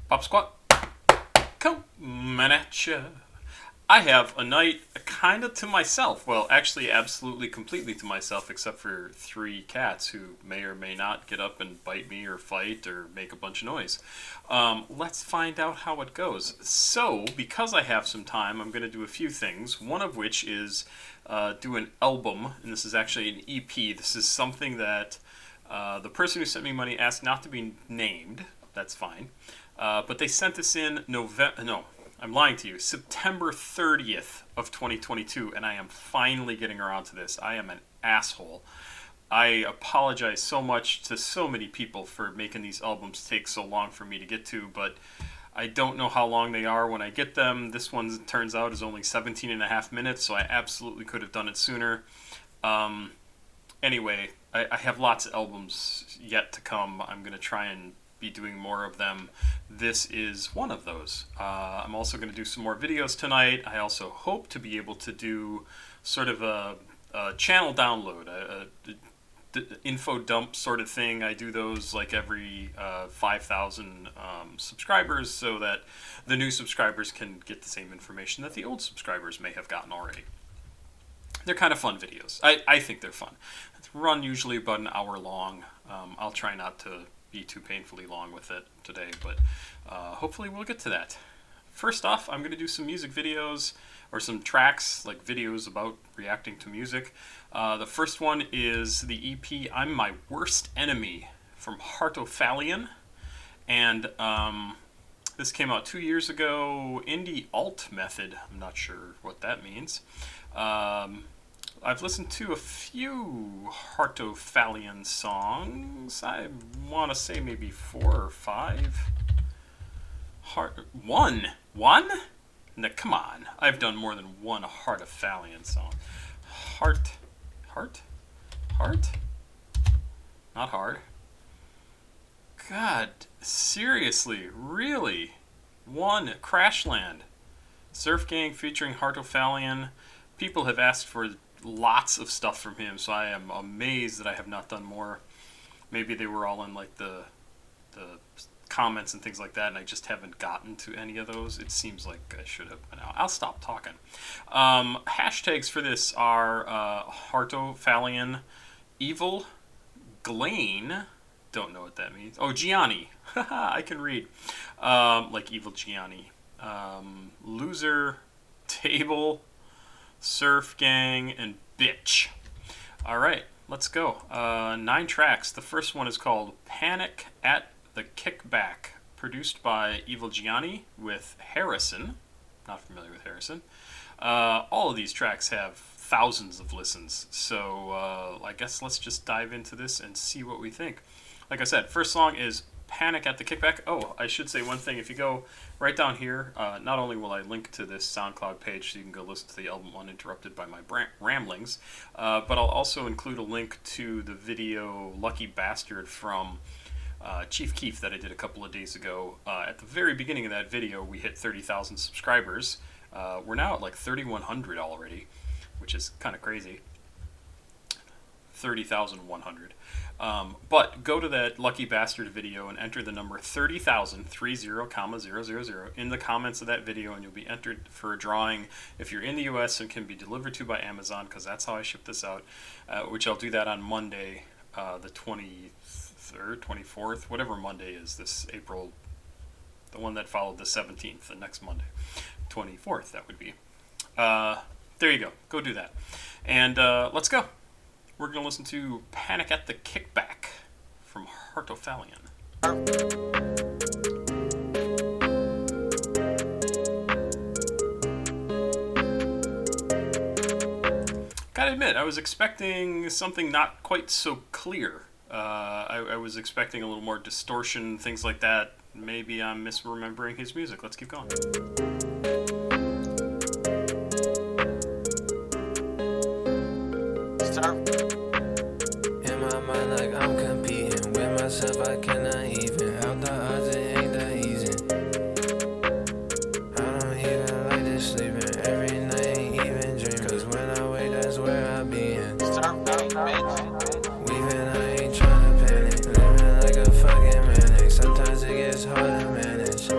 Pop Squat, coming at ya. I have a night kind of to myself. Well, actually, absolutely, completely to myself, except for 3 cats who may or may not get up and bite me or fight or make a bunch of noise. Let's find out how it goes. So, because I have some time, I'm going to do a few things. One of which is do an album, and this is actually an EP. This is something that the person who sent me money asked not to be named. That's fine. But they sent this in November. No, I'm lying to you. September 30th of 2022, and I am finally getting around to this. I am an asshole. I apologize so much to so many people for making these albums take so long for me to get to, but I don't know how long they are when I get them. This one, turns out, is only 17 and a half minutes, so I absolutely could have done it sooner. Anyway, I have lots of albums yet to come. I'm going to try and be doing more of them. This is one of those. I'm also going to do some more videos tonight. I also hope to be able to do sort of a channel download, a info dump sort of thing. I do those like every 5,000 subscribers, so that the new subscribers can get the same information that the old subscribers may have gotten already. They're kind of fun videos. I think they're fun. It's run usually about an hour long. I'll try not to be too painfully long with it today, but hopefully we'll get to that. First off, I'm going to do some music videos, or some tracks, like videos about reacting to music. The first one is the EP I'm My Worst Enemy from Harto faLión, and this came out 2 years ago. Indie alt method, I'm not sure what that means. I've listened to a few harto faLión songs. I want to say maybe 4 or 5. One? No, come on. I've done more than one harto faLión song. Heart? Not hard. God, seriously, really? One, Crashland. Surf Gang featuring harto faLión. People have asked for lots of stuff from him, so I am amazed that I have not done more. Maybe they were all in like the comments and things like that, and I just haven't gotten to any of those. It seems like I should have, but now I'll stop talking. Hashtags for this are harto faLión, Evil Glane, don't know what that means. Oh, Gianni, I can read, like Evil Gianni, Loser, Table, Surf Gang, and Bitch. Alright, let's go. 9 tracks. The first one is called Panic at the Kickback, produced by Evil Gianni with Harrison. Not familiar with Harrison. All of these tracks have thousands of listens, so I guess let's just dive into this and see what we think. Like I said, first song is Panic at the Kickback. Oh, I should say one thing. If you go right down here, not only will I link to this SoundCloud page so you can go listen to the album uninterrupted by my ramblings, but I'll also include a link to the video Lucky Bastard from Chief Keef that I did a couple of days ago. At the very beginning of that video, we hit 30,000 subscribers. We're now at like 3,100 already, which is kind of crazy. 30,100. But go to that Lucky Bastard video and enter the number 30,000, 30,000, in the comments of that video, and you'll be entered for a drawing if you're in the US and can be delivered to by Amazon, because that's how I ship this out, which I'll do that on Monday, the 23rd, 24th, whatever Monday is this April, the one that followed the 17th, the next Monday, 24th, that would be. There you go. Go do that. And let's go. We're going to listen to Panic at the Kickback from harto faLión. Gotta admit, I was expecting something not quite so clear. I was expecting a little more distortion, things like that. Maybe I'm misremembering his music. Let's keep going. In my mind, like I'm competing with myself, I cannot even. Out the odds, it ain't that easy. I don't even like this sleeping. Every night ain't even dreaming. Cause when I wake, that's where I be in. Weaving, I ain't tryna panic. Living like a fucking manic. Sometimes it gets hard to manage.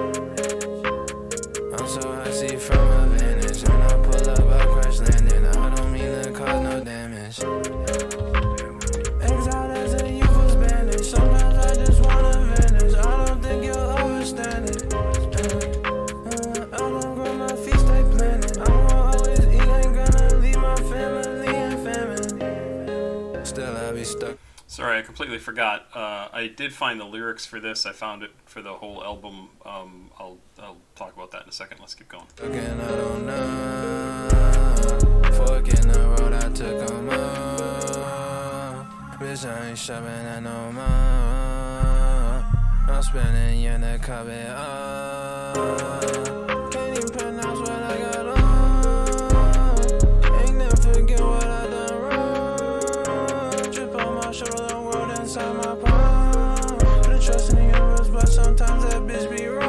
completely forgot. I did find the lyrics for this. I found it for the whole album. I'll talk about that in a second. Let's keep going. Again, I don't know. Fork in the road, I took 'em up. Bitch, I ain't shopping at no more. I'm spending in the copy up. Can't even pronounce what I got on. Ain't never forget what I done wrong. Drip on my shoulder, world inside my palm. Put a trust in the universe, but sometimes that bitch be wrong.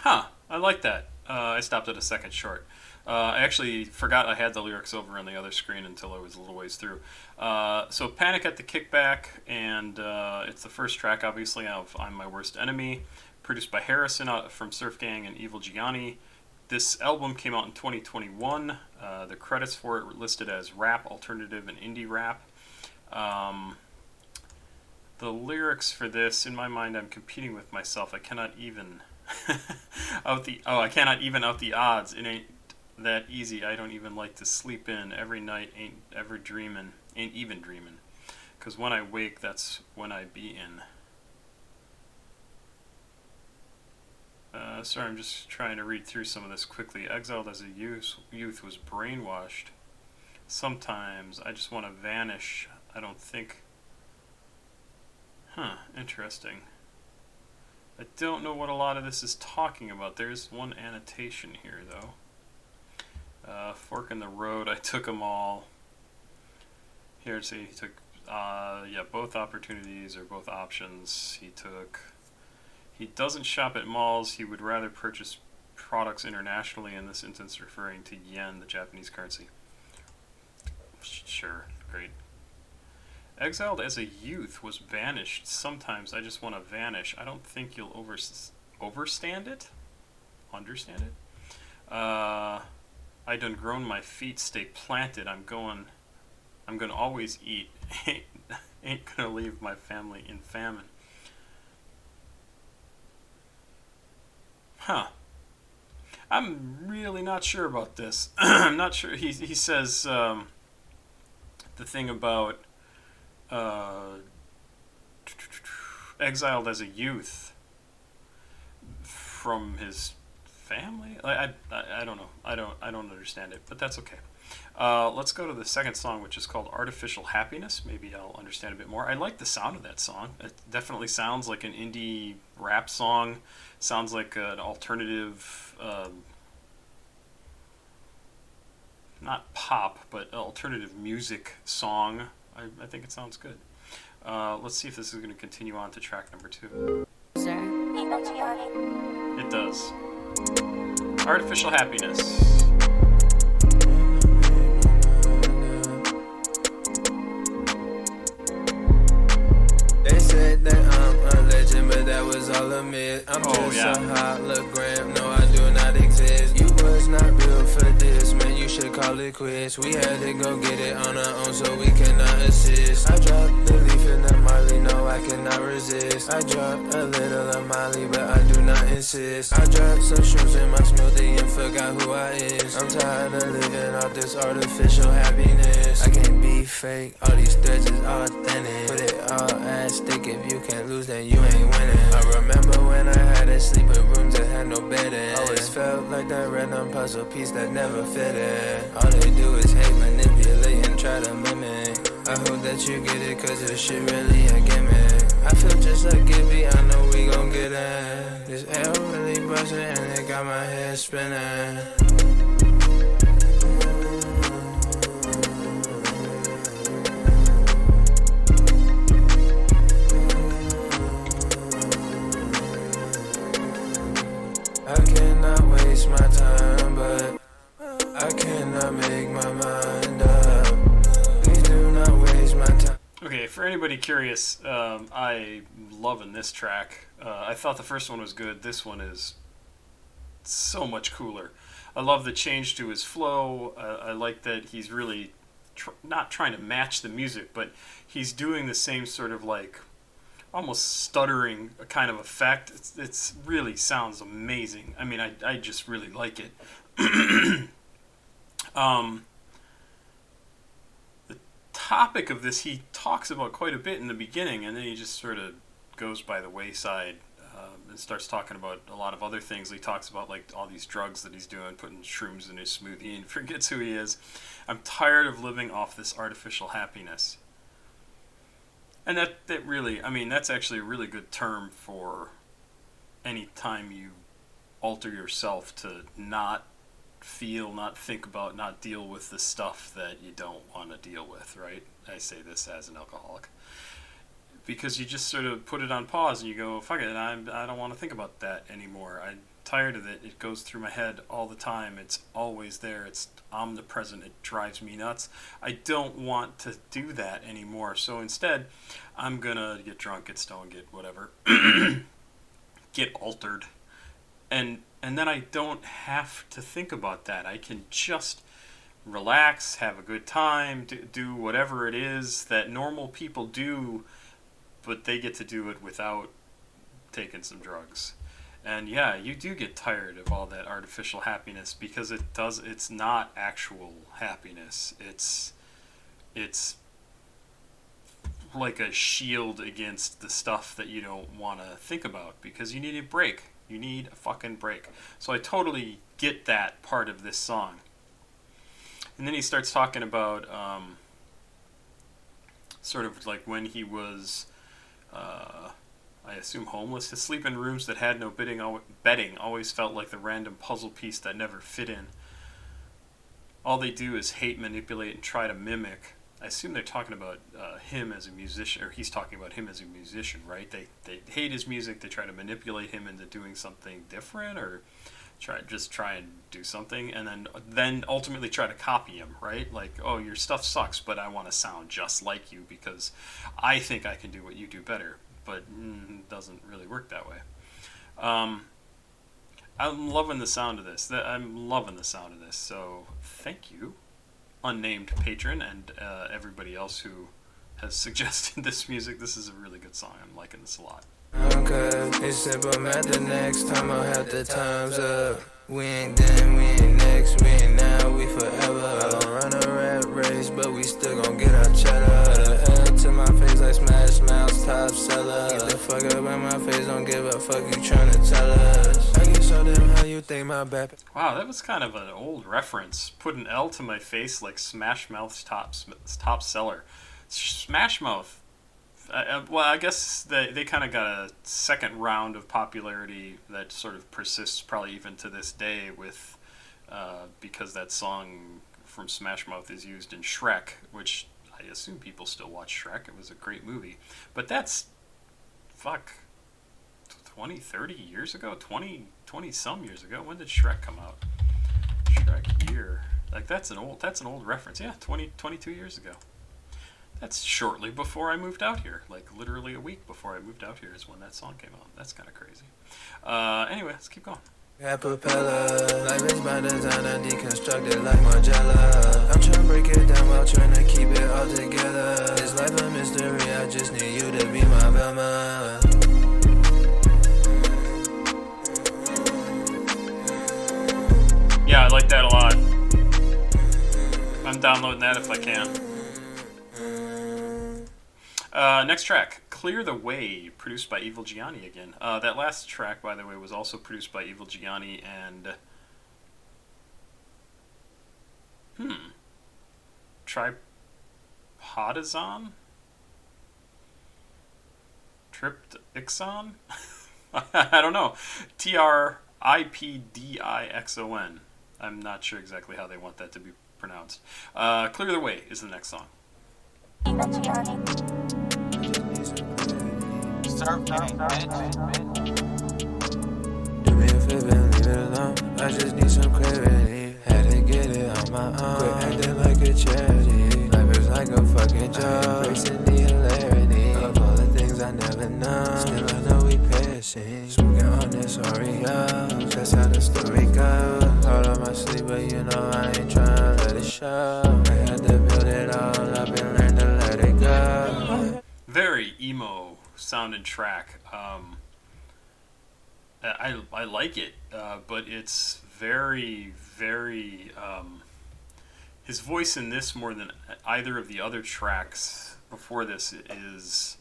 Huh, I like that. I stopped at a second short. I actually forgot I had the lyrics over on the other screen until I was a little ways through. So Panic at the Kickback, and it's the first track, obviously, of I'm My Worst Enemy, produced by Harrison from Surf Gang and Evil Gianni. This album came out in 2021. The credits for it were listed as rap, alternative, and indie rap. The lyrics for this, in my mind, I'm competing with myself. I cannot even I cannot even out the odds. It ain't that easy. I don't even like to sleep in. Every night ain't even dreaming. 'Cause when I wake, that's when I be in. Sorry, I'm just trying to read through some of this quickly. Exiled as a youth was brainwashed. Sometimes I just want to vanish. I don't think. Huh, interesting. I don't know what a lot of this is talking about. There's one annotation here, though. Fork in the road, I took them all. Here, see, he took, both opportunities or both options. He doesn't shop at malls. He would rather purchase products internationally, in this instance referring to yen, the Japanese currency. Sure, great. Exiled as a youth was banished. Sometimes I just want to vanish. I don't think you'll overstand it? Understand it? I done grown my feet, stay planted. I'm gonna always eat. Ain't gonna leave my family in famine. Huh. I'm really not sure about this. I'm not sure. He says the thing about exiled as a youth from his family. I don't know. I don't understand it, but that's okay. Let's go to the second song, which is called Artificial Happiness. Maybe I'll understand a bit more. I like the sound of that song. It definitely sounds like an indie rap song. Sounds like an alternative, not pop, but alternative music song. I think it sounds good. Let's see if this is going to continue on to track number 2. Sir? It does. Artificial Happiness. They said that I'm a legend, but that was all a myth. I'm just a hologram, no, I do not exist. You was not built for this, man, you should call it quits. We had to go get it on our own, so we cannot assist. I dropped the leaf in the Molly, no, I cannot resist. I dropped a little of Molly, but I do not insist. I dropped some shrooms in my smoothie and forgot who I is. I'm tired of living off this artificial happiness. I can't be fake, all these threads is authentic. Put it all at stake, if you can't lose, then you ain't winning. I remember when I had to sleep in rooms that had no bed in. Always felt like that random puzzle piece that never fit in. All they do is hate, manipulate, and try to mimic. I hope that you get it, cause this shit really a gimmick. I feel just like Gibby, I know we gon' get it. This air really buzzing and it got my head spinning. I cannot waste my time, but I cannot make my mind up. Please do not waste my time. Okay, for anybody curious, I'm loving this track. I thought the first one was good. This one is so much cooler. I love the change to his flow. I like that he's really not trying to match the music, but he's doing the same sort of like almost stuttering kind of effect. It's really sounds amazing. I mean, I just really like it. The topic of this he talks about quite a bit in the beginning, and then he just sort of goes by the wayside and starts talking about a lot of other things. He talks about like all these drugs that he's doing, putting shrooms in his smoothie, and forgets who he is. I'm tired of living off this artificial happiness. And that really, I mean, that's actually a really good term for any time you alter yourself to not feel, not think about, not deal with the stuff that you don't want to deal with, right? I say this as an alcoholic. Because you just sort of put it on pause and you go, fuck it, I don't want to think about that anymore. I'm tired of it. It goes through my head all the time. It's always there. It's omnipresent. It drives me nuts. I don't want to do that anymore. So instead, I'm going to get drunk, get stoned, get whatever. Get altered. And then I don't have to think about that. I can just relax, have a good time, do whatever it is that normal people do, but they get to do it without taking some drugs. And yeah, you do get tired of all that artificial happiness because it's not actual happiness. It's like a shield against the stuff that you don't want to think about because you need a break. You need a fucking break. So I totally get that part of this song. And then he starts talking about sort of like when he was I assume homeless. His sleep in rooms that had no bedding always felt like the random puzzle piece that never fit in. All they do is hate, manipulate, and try to mimic. I assume they're talking about him as a musician, or he's talking about him as a musician, right? They hate his music. They try to manipulate him into doing something different, or try and do something, and then ultimately try to copy him, right? Like, oh, your stuff sucks, but I want to sound just like you because I think I can do what you do better. But it doesn't really work that way. I'm loving the sound of this. So thank you, unnamed patron, and everybody else who has suggested this music. This is a really good song. I'm liking this a lot. Okay, it's simple math. The next time I'll have the times up. We ain't then, we ain't next, we ain't now, we forever. I don't run a rat race, but we still gon' get our cheddar. The L to my face like Smash Mouth's top seller. Get the fuck up in my face, don't give a fuck you tryna tell us. I can show them how you think my back. Wow, that was kind of an old reference. Put an L to my face like Smash Mouth's top seller. Smash Mouth. Well, I guess they kind of got a second round of popularity that sort of persists probably even to this day with because that song from Smash Mouth is used in Shrek, which I assume people still watch Shrek. It was a great movie. But that's, 20, 30 years ago? 20 some years ago? When did Shrek come out? Shrek year. Like, that's an old reference. Yeah, 22 years ago. That's shortly before I moved out here. Like, literally a week before I moved out here is when that song came out. That's kind of crazy. Anyway, let's keep going. Capella, life is by design, I deconstruct it like Margiela. I'm trying to break it down while trying to keep it all together. This life a mystery, I just need you to be my Velma. Yeah, I like that a lot. I'm downloading that if I can. Next track, Clear the Way, produced by Evil Gianni again. That last track, by the way, was also produced by Evil Gianni and... Tripodazon? Triptixon? I don't know. Tripdixon. I'm not sure exactly how they want that to be pronounced. Clear the Way is the next song. Surf gang, bitch. Do me a favor and leave it alone. I just need some clarity. Had to get it on my own. Quit acting like a charity. Life is like a fucking joke. Embracing the hilarity of all the things I never know. Still I know we passing. Smoking on this Oreo. That's how the story goes. Hard on my sleep, but you know I ain't trying to let it show. I had to build it emo sounding track. I like it, but it's very, very. His voice in this, more than either of the other tracks before this, is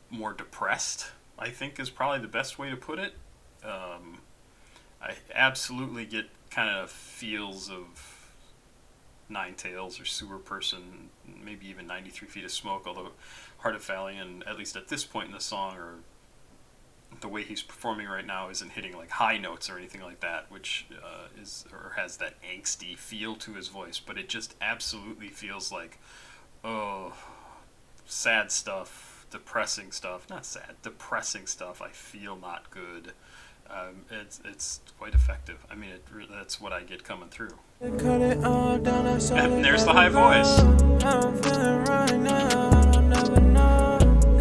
more depressed, I think, is probably the best way to put it. I absolutely get kind of feels of Nine Tails or Sewer Person, maybe even 93 Feet of Smoke, although Heart of faLión, at least at this point in the song, or the way he's performing right now, isn't hitting like high notes or anything like that, which has that angsty feel to his voice, but it just absolutely feels like, oh, sad stuff, depressing stuff, not sad, depressing stuff. I feel not good. It's quite effective. I mean, that's what I get coming through. And there's the high voice.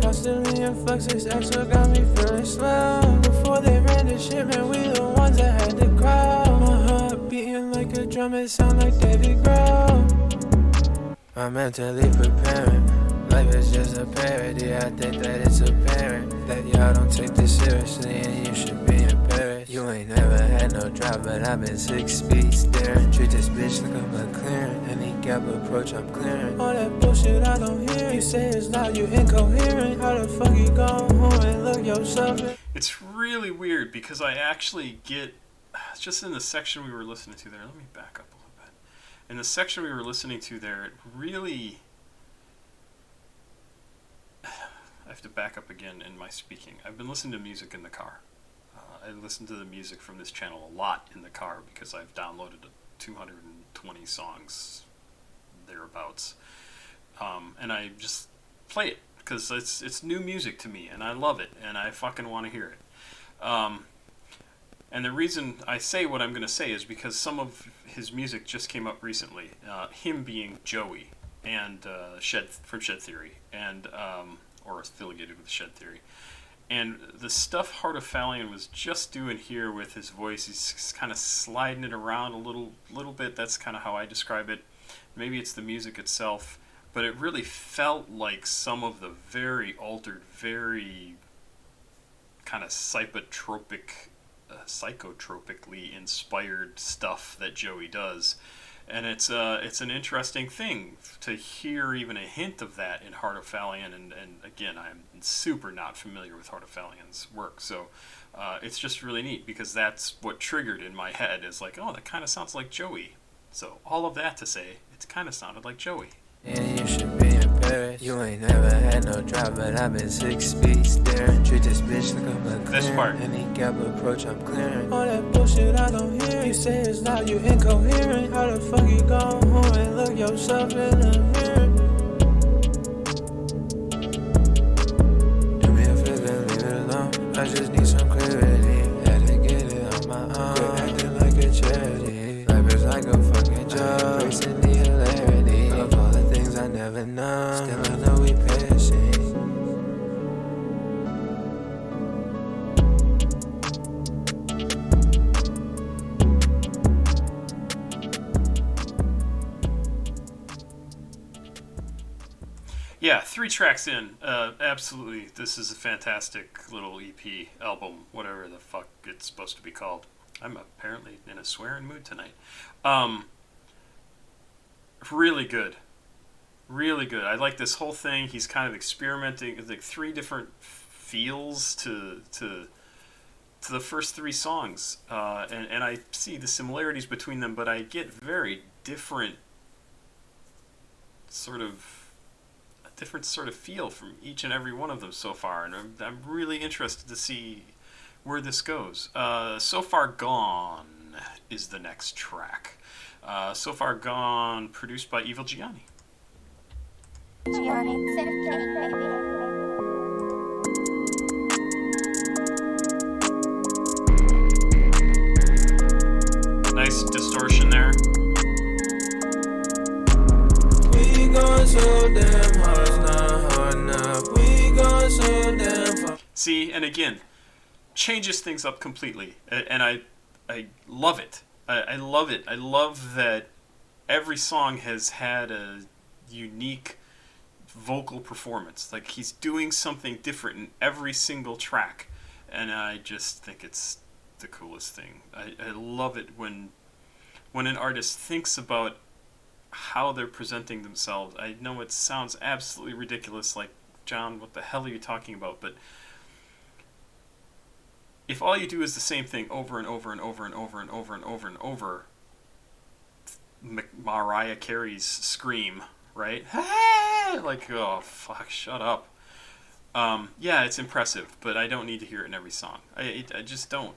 Constantly in flux, this extra got me feeling slow. Before they ran the shit, man, we the ones that had the crowd. My heart beating like a drum, it sound like David Grohl. I'm mentally preparing. Life is just a parody. I think that it's apparent that y'all don't take this seriously and you should be embarrassed. You ain't never had no drop, but I've been 6 feet staring. Treat this bitch like I'm a clearing. Any gap approach, I'm clearing. All that bullshit I don't hear. You say it's loud, you incoherent. How the fuck you go home and look yourself in? It's really weird because I actually get, just in the section we were listening to there, let me back up a little bit. In the section we were listening to there, it really, I have to back up again in my speaking. I've been listening to music in the car. I listen to the music from this channel a lot in the car because I've downloaded 220 songs thereabouts, and I just play it because it's new music to me and I love it and I fucking want to hear it. And the reason I say what I'm going to say is because some of his music just came up recently. Him being Joey and from Shed Theory, and or affiliated with Shed Theory. And the stuff Heart of faLión was just doing here with his voice, he's kind of sliding it around a little bit. That's kind of how I describe it. Maybe it's the music itself, but it really felt like some of the very altered, very kind of psychotropically inspired stuff that Joey does. And it's an interesting thing to hear even a hint of that in Heart of faLión, and again, I'm super not familiar with Heart of faLión's work, so it's just really neat because that's what triggered in my head is like, oh, that kind of sounds like Joey. So all of that to say, it kind of sounded like Joey. And you should be embarrassed. You ain't never had no drop, but I've been 6 feet staring. Treat this bitch like I'm a clearing. This part. Any gap approach, I'm clearing. All that bullshit I don't hear. You say it's loud, you incoherent. How the fuck you go home and look yourself in the mirror? Do me a favor, leave it alone. I just need some clarity. Had to get it on my own. Quit acting like a charity. Life is like a fucking job. Embracing the hilarity of all the things I never know. Still I know we passing. Yeah, 3 tracks in. Absolutely, this is a fantastic little EP, album, whatever the fuck it's supposed to be called. I'm apparently in a swearing mood tonight. Really good. Really good. I like this whole thing. He's kind of experimenting. It's like 3 different feels to the first 3 songs. And I see the similarities between them, but I get very different sort of feel from each and every one of them so far, and I'm really interested to see where this goes. So Far Gone is the next track. So Far Gone, produced by Evil Gianni. Nice distortion there. We going so damn hard, it's not hard enough. We going so damn far. See, and again, changes things up completely, and I love it. I love it. I love that every song has had a unique vocal performance. Like, he's doing something different in every single track, and I just think it's the coolest thing. I love it when an artist thinks about how they're presenting themselves. I know it sounds absolutely ridiculous, like, John, what the hell are you talking about? But if all you do is the same thing over and over and over and over and over and over and over, Mariah Carey's Scream, right? Like, oh, fuck, shut up. Yeah, it's impressive, but I don't need to hear it in every song. I just don't.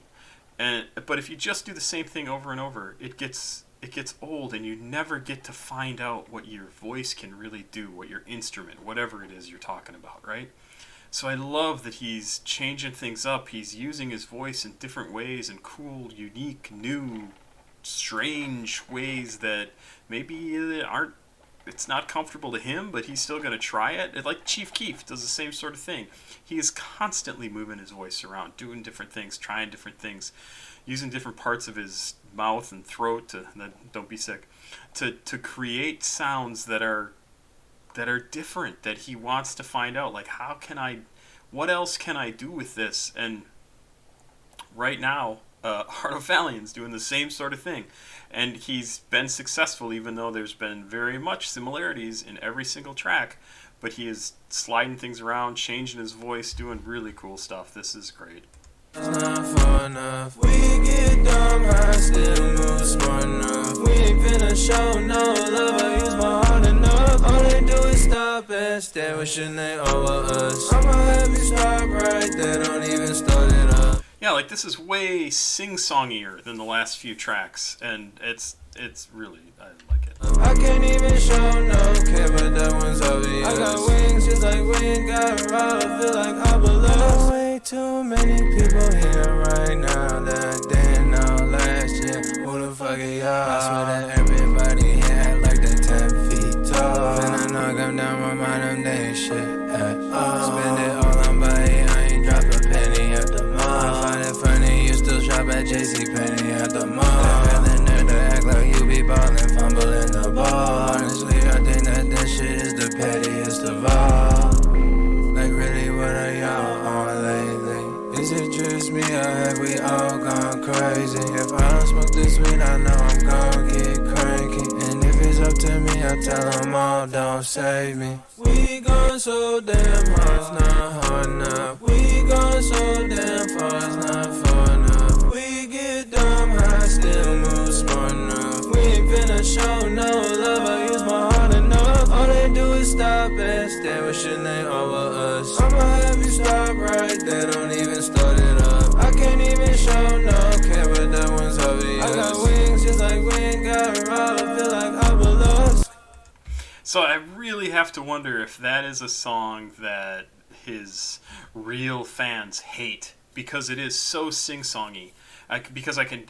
But if you just do the same thing over and over, it gets old, and you never get to find out what your voice can really do, what your instrument, whatever it is you're talking about, right? So I love that he's changing things up. He's using his voice in different ways, and cool, unique, new, strange ways that maybe aren't, it's not comfortable to him, but he's still going to try it. Like Chief Keef does the same sort of thing. He is constantly moving his voice around, doing different things, trying different things, using different parts of his mouth and throat don't be sick, to create sounds that are different, that he wants to find out, like, what else can I do with this? And right now, Harto faLion's doing the same sort of thing, and he's been successful, even though there's been very much similarities in every single track, but he is sliding things around, changing his voice, doing really cool stuff. This is great. It's not far enough. We get dumb, I still move smart enough. We ain't finna show no love, I use my heart enough. All they do is stop and stare, wishing they over us. I'ma have you stop right there, don't even start it up. Yeah, like, this is way sing-songier than the last few tracks, and it's really, I like it. I can't even show no care, but that one's obvious. I got wings just like we ain't got a ride, I feel like I belong. Way too many people here right now that didn't know last year. Who the fuck are y'all? I swear that everybody here act like they're 10 feet tall. Then I knock them down, remind them they ain't shit at all. Spend it all on body, I ain't drop a penny at the mall. I find it funny, you still shop at JCPenney at the mall. That nerd to act like you be ballin', fumbling the ball. Honestly, I think that shit is the pettiest of all. Like, really, what are y'all on lately? Is it just me, or have we all gone crazy? If I don't smoke this weed, I know I'm gon' get cranky. And if it's up to me, I tell them all, don't save me. We gone so damn hard, it's not hard enough. We gone so damn far, it's not far enough. We get dumb, I still move smart enough. We ain't finna show no love, I use my heart enough. All they do is stop and stare, wishing they over us. I'ma have you stop right there, don't even start it up. I can't even show no care, but that one's obvious. I got wings just like we ain't got a ride, I feel like I belong. So I really have to wonder if that is a song that his real fans hate, because it is so sing-songy. Because I can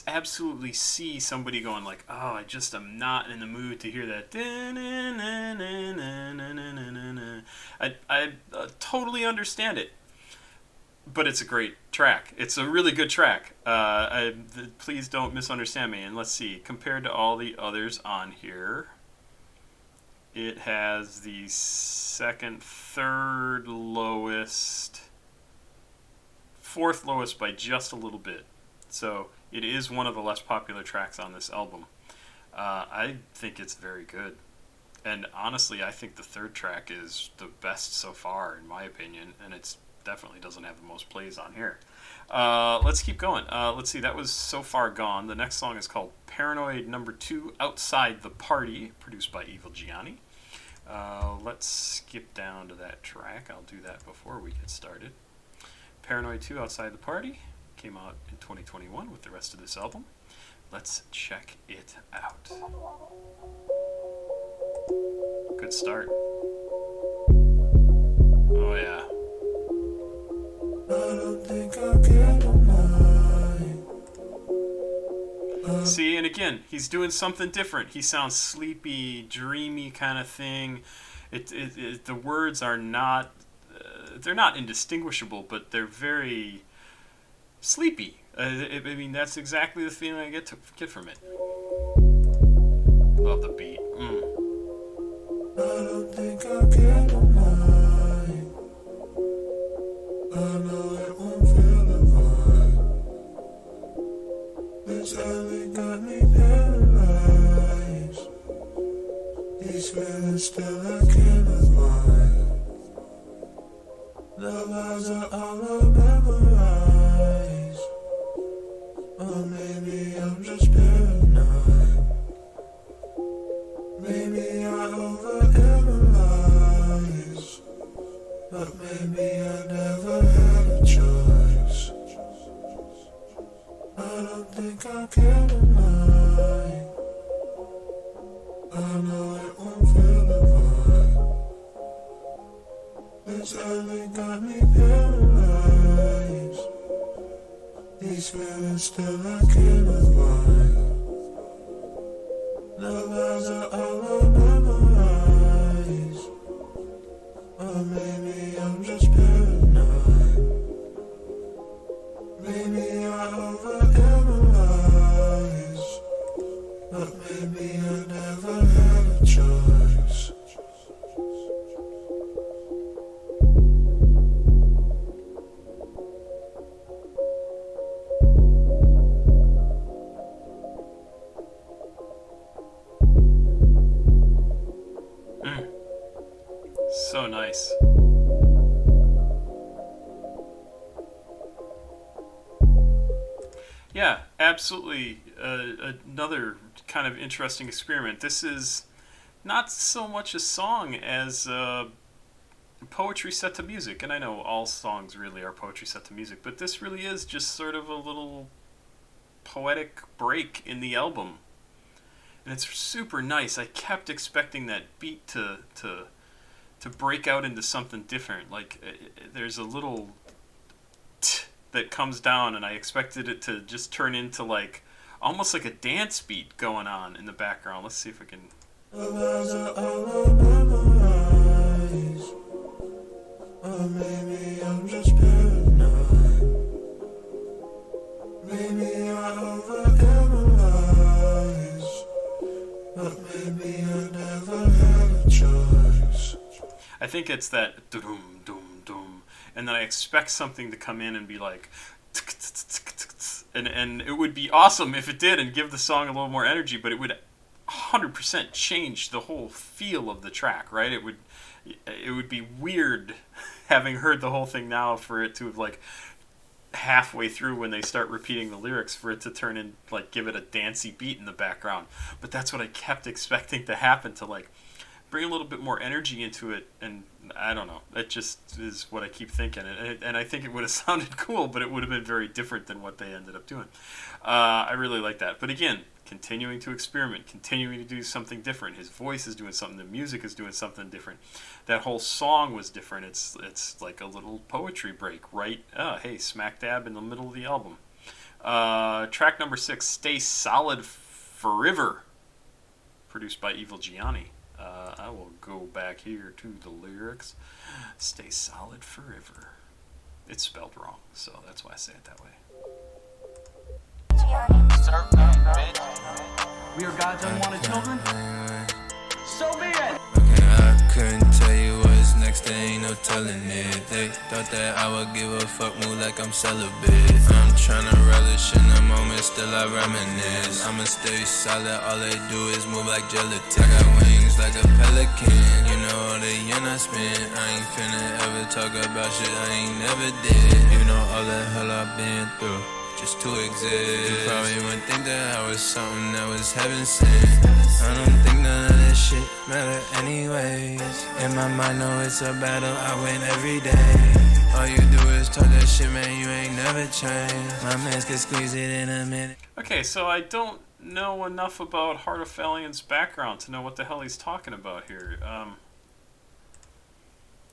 absolutely see somebody going like, oh, I just am not in the mood to hear that. I totally understand it, but it's a great track. It's a really good track. Please don't misunderstand me. And let's see, compared to all the others on here, it has the third lowest, fourth lowest by just a little bit. So it is one of the less popular tracks on this album. I think it's very good. And honestly, I think the third track is the best so far, in my opinion, and it's definitely doesn't have the most plays on here. Let's keep going. Let's see, that was So Far Gone. The next song is called Paranoid Number 2, Outside the Party, produced by Evil Gianni. Let's skip down to that track. I'll do that before we get started. Paranoid 2, Outside the Party, came out in 2021 with the rest of this album. Let's check it out. Good start. Oh yeah. I don't think I can deny. See, and again, he's doing something different. He sounds sleepy, dreamy kind of thing. The words are not, they're not indistinguishable, but they're very sleepy. I mean, that's exactly the feeling I get from it. Love the beat. I don't I can tonight. I know it won't feel the vibe. This alley got me paralyzed. These feelings still I can't avoid. The lies are all I memorize. Or maybe I'm just paranoid. Maybe I overanalyze. But maybe I never had a choice. I don't think I can tonight. I know it won't feel the vibe. This alley got me paralyzed. These feelings still I can't avoid. The lies are all I memorize. Or maybe I'm just paranoid. Maybe I overanalyze. But maybe I never had a choice. So nice. Yeah, absolutely. Another kind of interesting experiment. This is not so much a song as poetry set to music. And I know all songs really are poetry set to music, but this really is just sort of a little poetic break in the album. And it's super nice. I kept expecting that beat to break out into something different. Like, there's a little that comes down, and I expected it to just turn into like almost like a dance beat going on in the background. Let's see if we can. Or maybe I'm just paranoid. Maybe I overanalyze. But maybe I never had a choice. I think it's that doom doom doom, and then I expect something to come in and be like, and it would be awesome if it did and give the song a little more energy, but it would 100% change the whole feel of the track, right? It would be weird having heard the whole thing now for it to have like halfway through when they start repeating the lyrics for it to turn in like give it a dancey beat in the background. But that's what I kept expecting to happen, to like bring a little bit more energy into it, and I don't know. That just is what I keep thinking, and I think it would have sounded cool, but it would have been very different than what they ended up doing. I really like that. But again, continuing to experiment, continuing to do something different. His voice is doing something. The music is doing something different. That whole song was different. It's like a little poetry break, right? Hey, smack dab in the middle of the album. Track number 6, Stay Solid Forever, produced by Evil Gianni. I will go back here to the lyrics. Stay solid forever. It's spelled wrong, so that's why I say it that way. We are God's unwanted children. So be it. Okay, I couldn't tell you what's next, there ain't no telling it. They thought that I would give a fuck, move like I'm celibate. I'm tryna relish in the moment, still I reminisce. I'ma stay solid, all they do is move like gelatin. I got wings like a pelican, you know all the yen I spent. I ain't finna ever talk about shit I ain't never did. You know all the hell I've been through just to exist. You probably wouldn't think that I was something that was heaven sent. I don't think none of this shit matter anyways. In my mind, no, it's a battle I win every day. All you do is talk that shit, man, you ain't never changed. My mans can squeeze it in a minute. Okay, so I don't know enough about Harto faLion's background to know what the hell he's talking about here.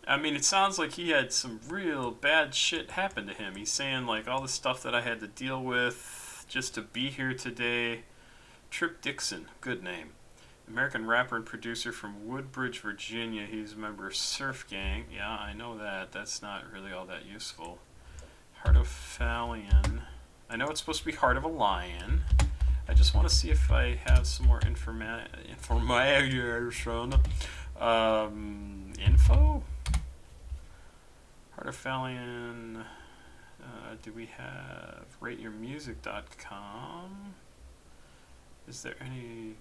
I mean, it sounds like he had some real bad shit happen to him. He's saying, like, all the stuff that I had to deal with just to be here today. Trip Dixon, good name. American rapper and producer from Woodbridge, Virginia. He's a member of Surf Gang. Yeah, I know that. That's not really all that useful. Harto faLión. I know it's supposed to be Heart of a Lion. I just want to see if I have some more information. Info? Harto faLión. Do we have rateyourmusic.com? Is there any...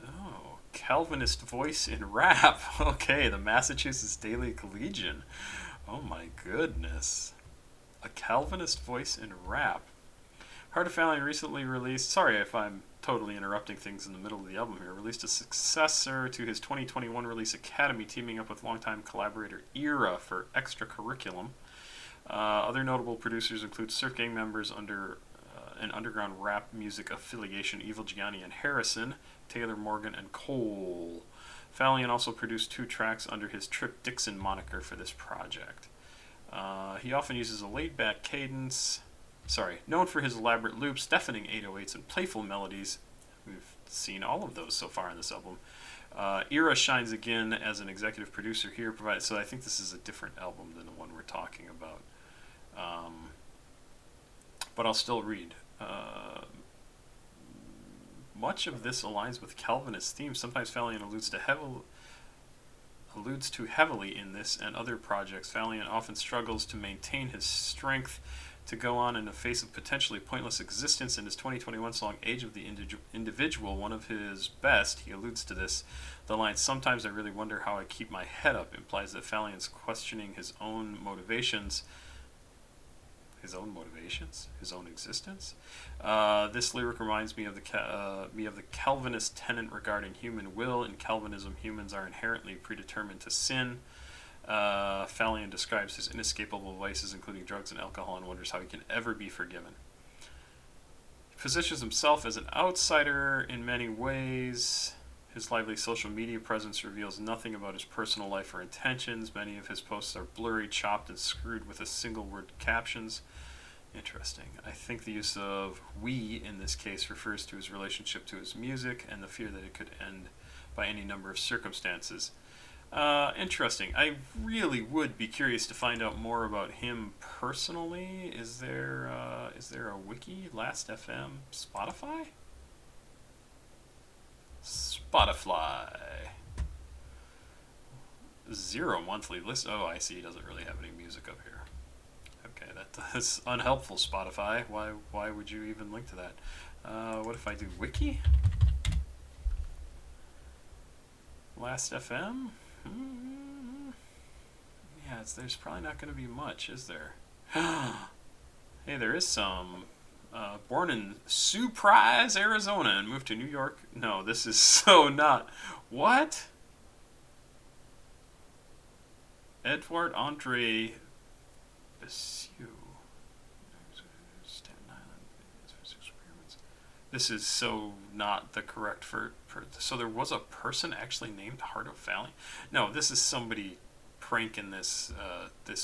Oh, Calvinist voice in rap. Okay, the Massachusetts Daily Collegian. Oh my goodness. A Calvinist voice in rap. Harto faLión recently released... Sorry if I'm totally interrupting things in the middle of the album here. Released a successor to his 2021 release Academy, teaming up with longtime collaborator Era for extra curriculum. Other notable producers include Surf Gang members under an underground rap music affiliation, Evil Gianni and Harrison, Taylor Morgan, and Cole. faLión also produced 2 tracks under his Trip Dixon moniker for this project. He often uses a laid-back cadence, known for his elaborate loops, deafening 808s, and playful melodies. We've seen all of those so far in this album. Era shines again as an executive producer here, so I think this is a different album than the one we're talking about. But I'll still read. Much of this aligns with Calvinist themes. Sometimes faLión alludes to heavily in this and other projects. faLión often struggles to maintain his strength to go on in the face of potentially pointless existence. In his 2021 song Age of the Individual, one of his best, he alludes to this. The line, "Sometimes I really wonder how I keep my head up," implies that faLión's questioning his own motivations. His own existence. This lyric reminds me of the Calvinist tenet regarding human will. In Calvinism, humans are inherently predetermined to sin. faLión describes his inescapable vices, including drugs and alcohol, and wonders how he can ever be forgiven. He positions himself as an outsider in many ways. His lively social media presence reveals nothing about his personal life or intentions. Many of his posts are blurry, chopped, and screwed with single-word captions. Interesting. I think the use of "we" in this case refers to his relationship to his music and the fear that it could end by any number of circumstances. Interesting. I really would be curious to find out more about him personally. Is there a wiki? Last.fm? Spotify? Spotify. 0 monthly list. Oh, I see. He doesn't really have any music up here. Okay, that's unhelpful, Spotify. Why would you even link to that? What if I do wiki? Last.fm? Yeah, there's probably not going to be much, is there? Hey, there is some. Born in Surprise, Arizona, and moved to New York. No, this is so not. What? Edward Andre Bessieux. Staten Island. This is so not the correct so there was a person actually named Harto faLión? No, this is somebody pranking this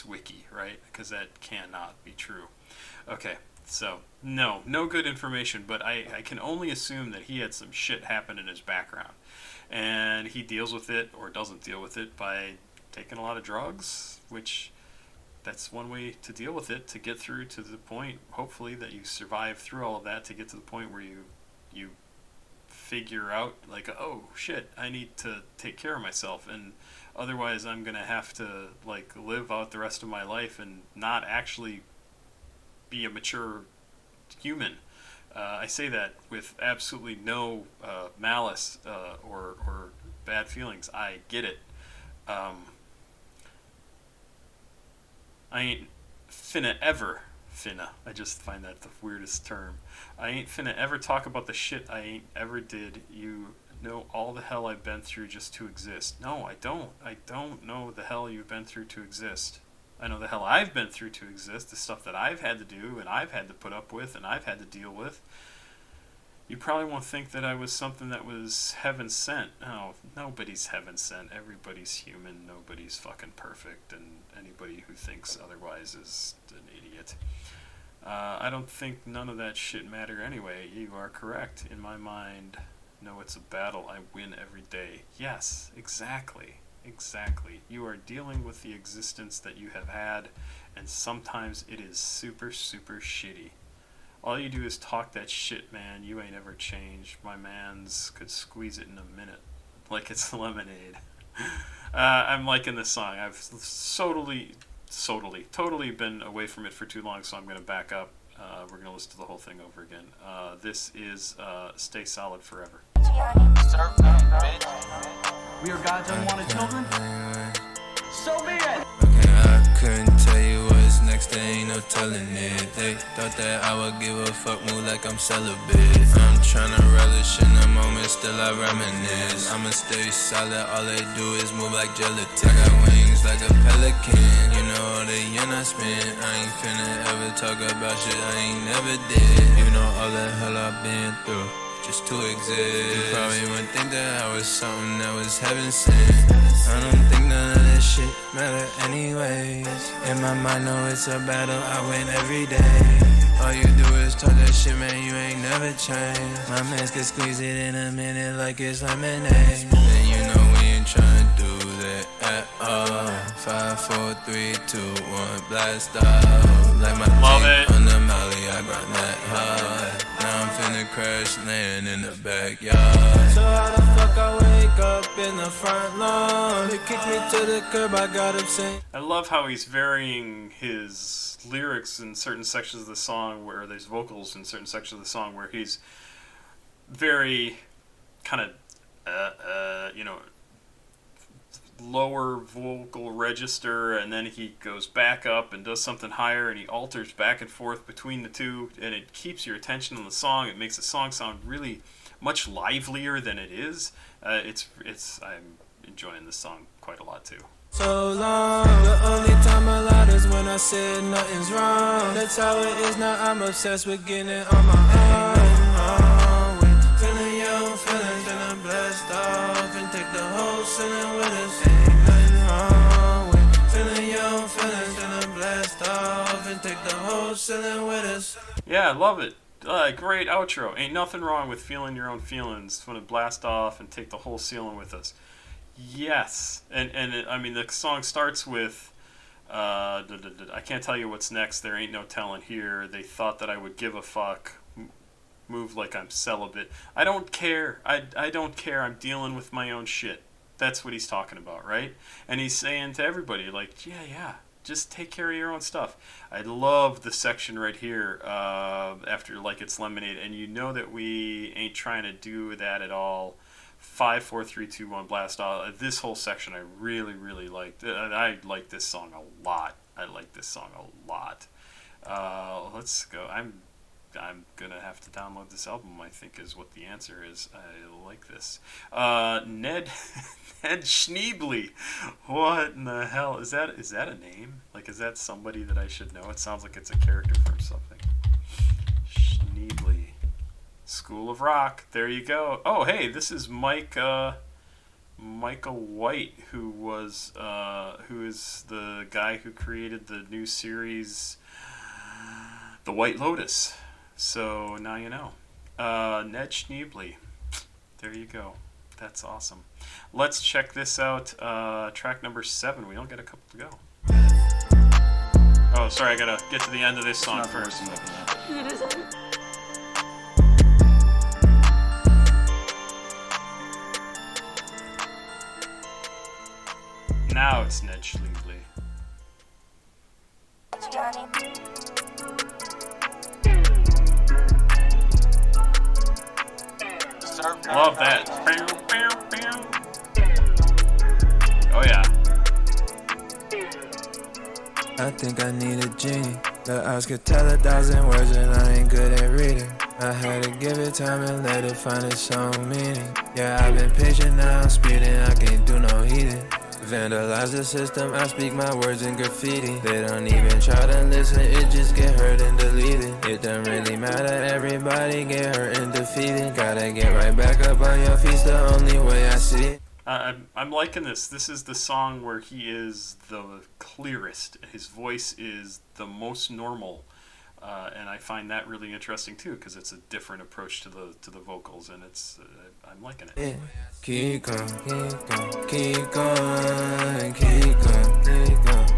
wiki, right? Because that cannot be true. Okay. So, no good information, but I can only assume that he had some shit happen in his background. And he deals with it, or doesn't deal with it, by taking a lot of drugs, which that's one way to deal with it, to get through to the point, hopefully, that you survive through all of that, to get to the point where you figure out, like, oh, shit, I need to take care of myself, and otherwise I'm going to have to, like, live out the rest of my life and not actually be a mature human. I say that with absolutely no malice or bad feelings. I get it. I ain't finna ever. I just find that the weirdest term. I ain't finna ever talk about the shit I ain't ever did. You know all the hell I've been through just to exist. No, I don't. I don't know the hell you've been through to exist. I know the hell I've been through to exist, the stuff that I've had to do and I've had to put up with and I've had to deal with. You probably won't think that I was something that was heaven sent. No, nobody's heaven sent. Everybody's human. Nobody's fucking perfect. And anybody who thinks otherwise is an idiot. I don't think none of that shit matter anyway. You are correct. In my mind, no, it's a battle. I win every day. Yes, exactly. Exactly. You are dealing with the existence that you have had, and sometimes it is super, super shitty. All you do is talk that shit, man. You ain't ever changed. My mans could squeeze it in a minute, like it's lemonade. I'm liking this song. I've totally been away from it for too long, so I'm going to back up. We're going to listen to the whole thing over again. This is Stay Solid Forever. We are God's unwanted children. So be it. Okay, I couldn't tell you what's next, there ain't no telling it. They thought that I would give a fuck, move like I'm celibate. I'm tryna relish in the moment, still I reminisce. I'ma stay solid, all they do is move like gelatin. I got wings like a pelican, you know all the yen I spent. I ain't finna ever talk about shit I ain't never did. You know all the hell I've been through, just to exist. You probably wouldn't think that I was something that was heaven sent. I don't think none of this shit matter anyways. In my mind, no, it's a battle I win every day. All you do is talk that shit, man, you ain't never changed. My mans can squeeze it in a minute like it's lemonade. And you know we ain't tryna do that at all. 5, 4, 3, 2, 1, blast off. Like my team on the molly, I grind that hard. Now I'm finna crash, land in the backyard. So how the fuck I wake up in the front lawn? They kick me to the curb, I got upset. I love how he's varying his lyrics in certain sections of the song, where there's vocals in certain sections of the song where he's very kind of, lower vocal register, and then he goes back up and does something higher, and he alters back and forth between the two, and it keeps your attention on the song. It makes the song sound really much livelier than it is. I'm enjoying this song quite a lot too. So long, the only time allowed is when I said nothing's wrong. That's how it is now, I'm obsessed with getting it on my own. Feeling young, feeling, then I'm blessed off and take the whole ceiling with us. Ain't nothing wrong with feeling young, feeling, then I'm blessed off and take the whole ceiling with us. Yeah, I love it. Great outro. Ain't nothing wrong with feeling your own feelings. Want to blast off and take the whole ceiling with us. Yes, and I mean the song starts with I can't tell you what's next. There ain't no telling here. They thought that I would give a fuck. Move like I'm celibate. I don't care. I don't care. I'm dealing with my own shit. That's what he's talking about, right? And he's saying to everybody, like, yeah, just take care of your own stuff. I love the section right here after Like It's Lemonade, and you know that we ain't trying to do that at all. 5, 4, 3, 2, 1, blast off. This whole section I really liked. I like this song a lot. Let's go. I'm gonna have to download this album, I think is what the answer is. I like this. Ned Schneebly. What in the hell? Is that a name? Like, is that somebody that I should know? It sounds like it's a character from something. Schneebly. School of Rock. There you go. Oh, hey, this is Michael White, who is the guy who created the new series The White Lotus. So now you know. Ned Schneebly. There you go. That's awesome. Let's check this out. Track number 7. We only got a couple to go. Oh, sorry. I gotta get to the end of this song first. It isn't. Now it's Ned Schneebly. Love that. Oh yeah. I think I need a genie. The eyes could tell 1,000 words and I ain't good at reading. I had to give it time and let it find its own meaning. Yeah, I've been patient, now I'm speeding, I can't do no heating. Vandalize the system, I speak my words in graffiti. They don't even try to listen, it just get heard and deleted. It don't really matter, everybody get hurt and defeated. Gotta get right back up on your feet, the only way I see it. I'm liking this. This is the song where he is the clearest. His voice is the most normal. And I find that really interesting too, because it's a different approach to the vocals, and it's I'm liking it. Yeah. Keep going, keep going, keep going, keep going,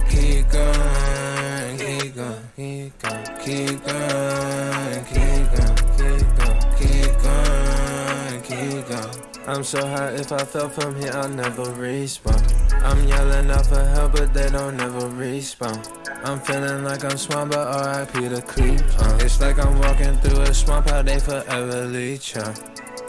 keep going, keep going, keep going, keep going, keep going, keep going, keep going, keep going, keep going. I'm so high, if I fell from here, I'll never respawn. I'm yelling out for help, but they don't never respawn. I'm feeling like I'm swamp, but R.I.P. the creep. It's like I'm walking through a swamp, how they forever leech.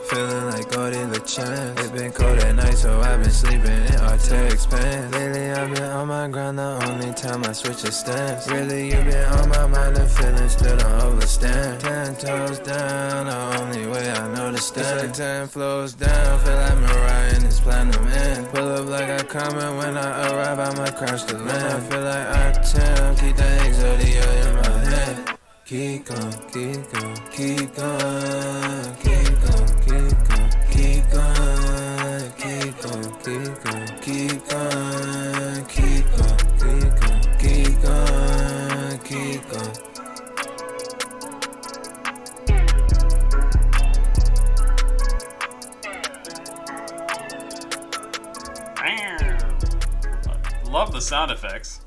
Feeling like Gordy LeChance. It's been cold at night, so I've been sleeping in Arcteryx pants. Lately I've been on my grind, the only time I switch a stance. Really, you been on my mind, the feeling still don't overstand. 10 toes down, the only way I know to stand. It's like 10 flows down, feel like Mariah in this platinum end. Pull up like I comment, when I arrive, I'ma crash the land. I feel like I tell, keep the Exodia in my head. Keep going, keep going, keep going, keep going, keep going, keep going, keep going, keep going, keep going, keep going, keep going, keep going. Love the sound effects.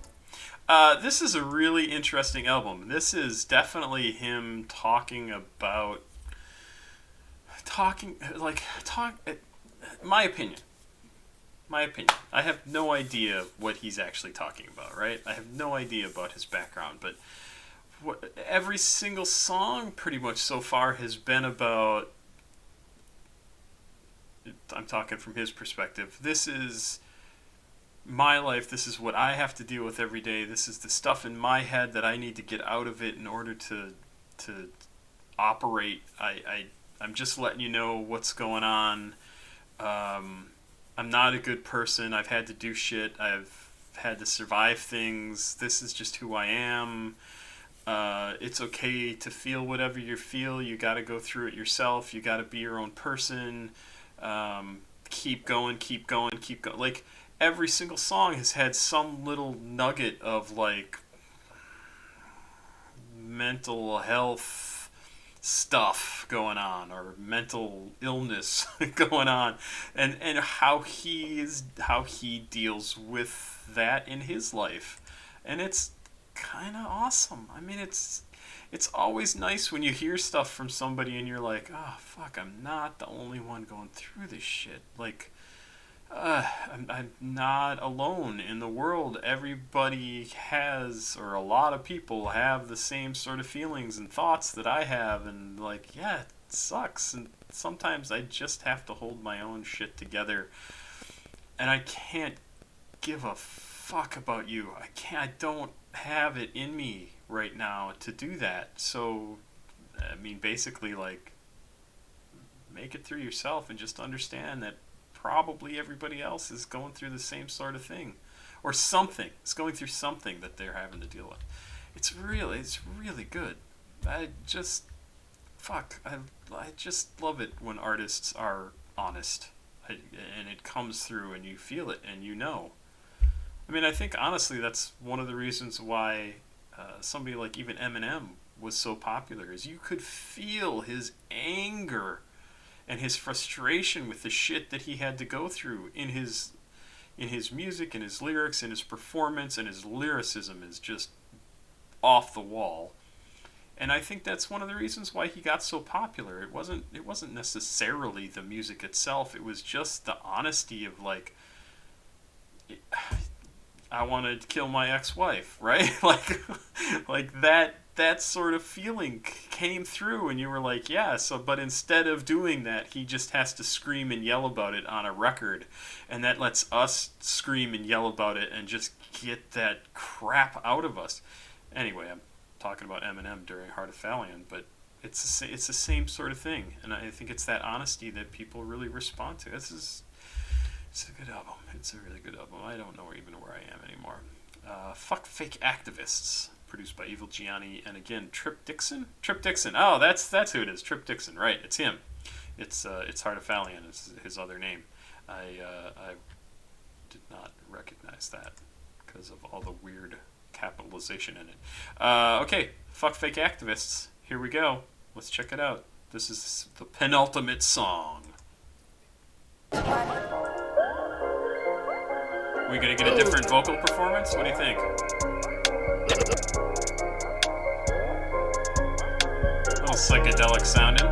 This is a really interesting album. This is definitely him talking. My opinion. I have no idea what he's actually talking about, right? I have no idea about his background, but every single song pretty much so far has been about, I'm talking from his perspective, this is my life, this is what I have to deal with every day, this is the stuff in my head that I need to get out of it in order to operate. I'm just letting you know what's going on. I'm not a good person, I've had to do shit, I've had to survive things, this is just who I am. It's okay to feel whatever you feel, you gotta go through it yourself, you gotta be your own person. Keep going, keep going, keep going. Like, every single song has had some little nugget of like mental health stuff going on, or mental illness going on, and how he deals with that in his life, and it's kind of awesome. I mean, it's always nice when you hear stuff from somebody and you're like, oh fuck, I'm not the only one going through this shit. Like, I'm not alone in the world. Everybody has, or a lot of people have, the same sort of feelings and thoughts that I have, and like, yeah, it sucks, and sometimes I just have to hold my own shit together, and I can't give a fuck about you. I don't have it in me right now to do that. So, I mean, basically, like, make it through yourself and just understand that probably everybody else is going through the same sort of thing, or something. It's going through something that they're having to deal with. It's really good. I just love it when artists are honest, and it comes through, and you feel it, and you know. I mean, I think honestly that's one of the reasons why somebody like even Eminem was so popular, is you could feel his anger and his frustration with the shit that he had to go through in his music, and his lyrics, and his performance, and his lyricism is just off the wall. And I think that's one of the reasons why he got so popular. It wasn't necessarily the music itself. It was just the honesty of like, I want to kill my ex-wife, right? like that sort of feeling came through, and you were like, yeah, so, but instead of doing that, he just has to scream and yell about it on a record, and that lets us scream and yell about it and just get that crap out of us. Anyway, I'm talking about Eminem during Heart of faLión, but it's the same sort of thing, and I think it's that honesty that people really respond to. It's a good album. It's a really good album. I don't know even where I am anymore. Fuck Fake Activists, produced by Evil Gianni, and again, Trip Dixon? Trip Dixon. Oh, that's who it is. Trip Dixon, right. It's him. It's Heart of faLión is his other name. I did not recognize that because of all the weird capitalization in it. Okay, Fuck Fake Activists. Here we go. Let's check it out. This is the penultimate song. We gonna get a different vocal performance? What do you think? A little psychedelic sounding.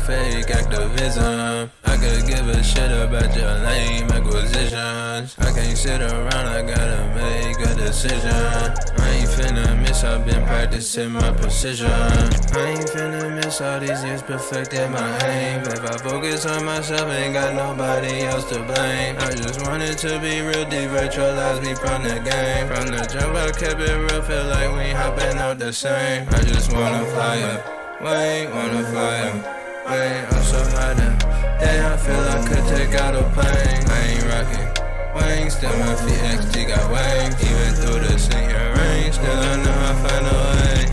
fake activism. I could give a shit about your lame acquisitions. I can't sit around, I gotta make a decision. I ain't finna miss, I've been practicing my precision. I ain't finna miss all these years perfecting my aim. If I focus on myself, ain't got nobody else to blame. I just wanted to be real, devirtualize me from the game. From the jump, I kept it real, feel like we hopping out the same. I just wanna fly up. Wait, wanna fly up. Wait, I'm so high now. Damn, I feel I could take out a plane. I ain't rocking wings, still my feet XG got wings. Even through the singing rain, still I know I find a way.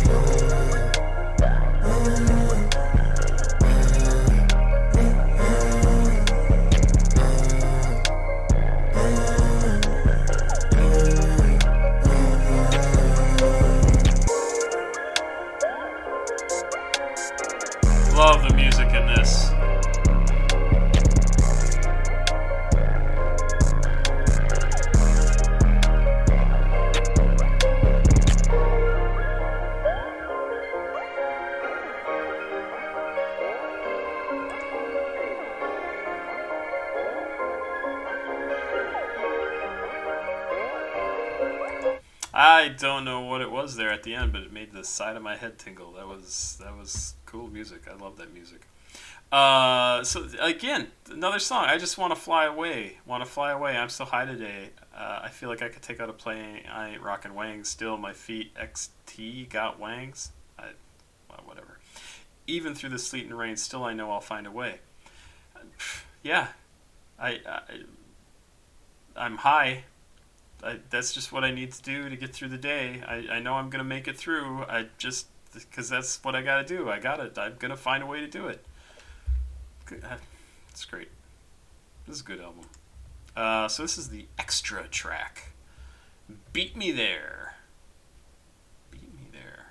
Love the music in this. I don't know what it was there at the end, but it made the side of my head tingle. That was cool music. I love that music. So again, another song. I just want to fly away. Want to fly away. I'm so high today. I feel like I could take out a plane. I ain't rocking wangs. Still, my feet XT got wangs. Well, whatever. Even through the sleet and rain, still I know I'll find a way. Yeah, I'm high. That's just what I need to do to get through the day. I know I'm gonna make it through. I just, because that's what I gotta do. I'm gonna find a way to do it. It's great. This is a good album. So this is the extra track. Beat Me There. Beat Me There.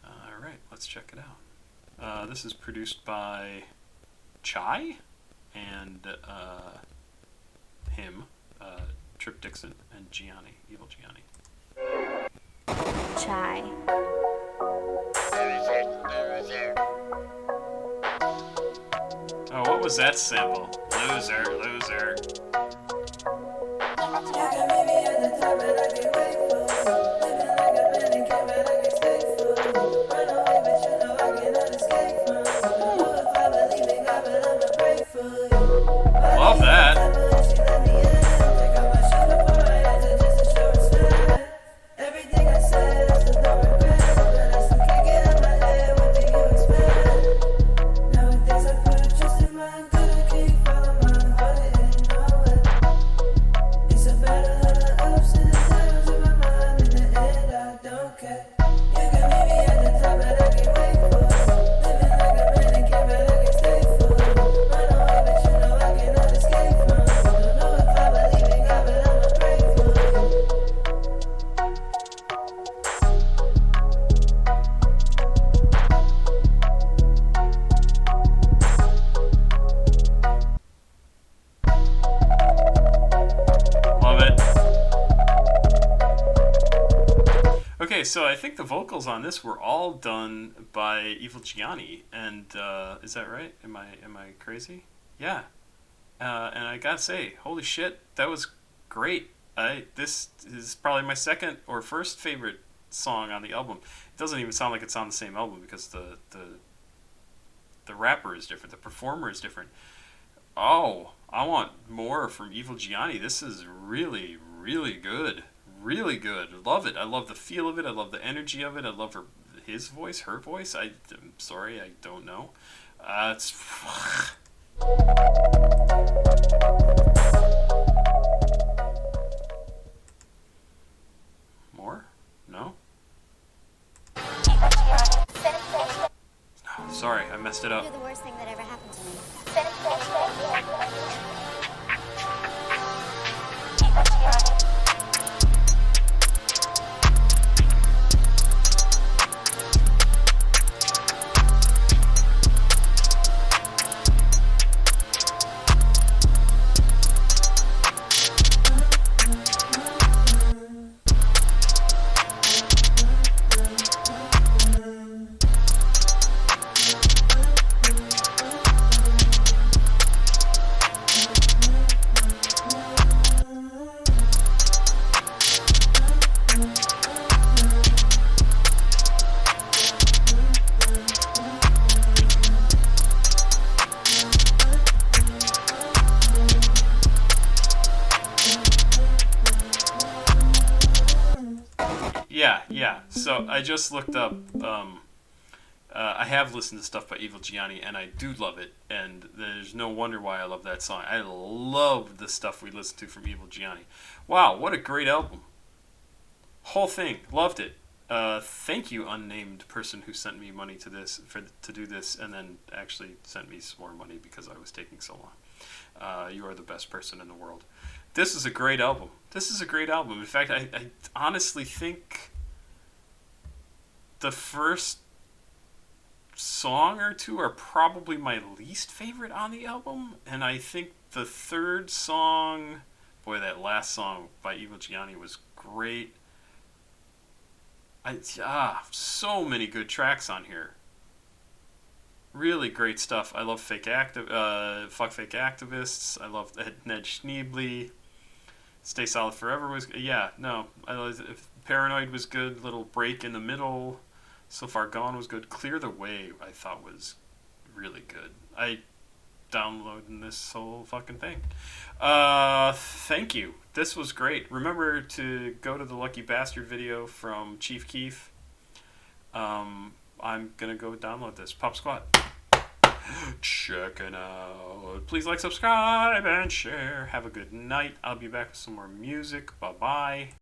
All right, let's check it out. This is produced by Chai and him. Trip Dixon and Gianni, Evil Gianni. Chai. Oh, what was that sample? Loser, loser. Love that. Okay, so I think the vocals on this were all done by Evil Gianni, and is that right? Am I crazy? Yeah. And I gotta say, holy shit, that was great. This is probably my second or first favorite song on the album. It doesn't even sound like it's on the same album because the rapper is different, the performer is different. Oh, I want more from Evil Gianni. This is really, really good. Really good. Love it. I love the feel of it. I love the energy of it. I love his voice, her voice. I'm sorry, I don't know. It's more? No? No, sorry, I messed it up. You're the worst thing that ever happened to me. Yeah. So I just looked up. I have listened to stuff by Evil Gianni, and I do love it. And there's no wonder why I love that song. I love the stuff we listened to from Evil Gianni. Wow, what a great album! Whole thing, loved it. Thank you, unnamed person who sent me money to do this, and then actually sent me some more money because I was taking so long. You are the best person in the world. This is a great album. In fact, I honestly think the first song or two are probably my least favorite on the album, and I think the third song, boy, that last song by Evil Gianni was great. So many good tracks on here. Really great stuff. I love Fuck Fake Activists. I love Ned Schneebly. Stay Solid Forever was Paranoid was good. Little Break in the Middle. So Far Gone was good. Clear the Way I thought was really good. I downloaded this whole fucking thing. Thank you. This was great. Remember to go to the Lucky Bastard video from Chief Keef. I'm gonna go download this. Pop Squat. Check it out. Please like, subscribe, and share. Have a good night. I'll be back with some more music. Bye-bye.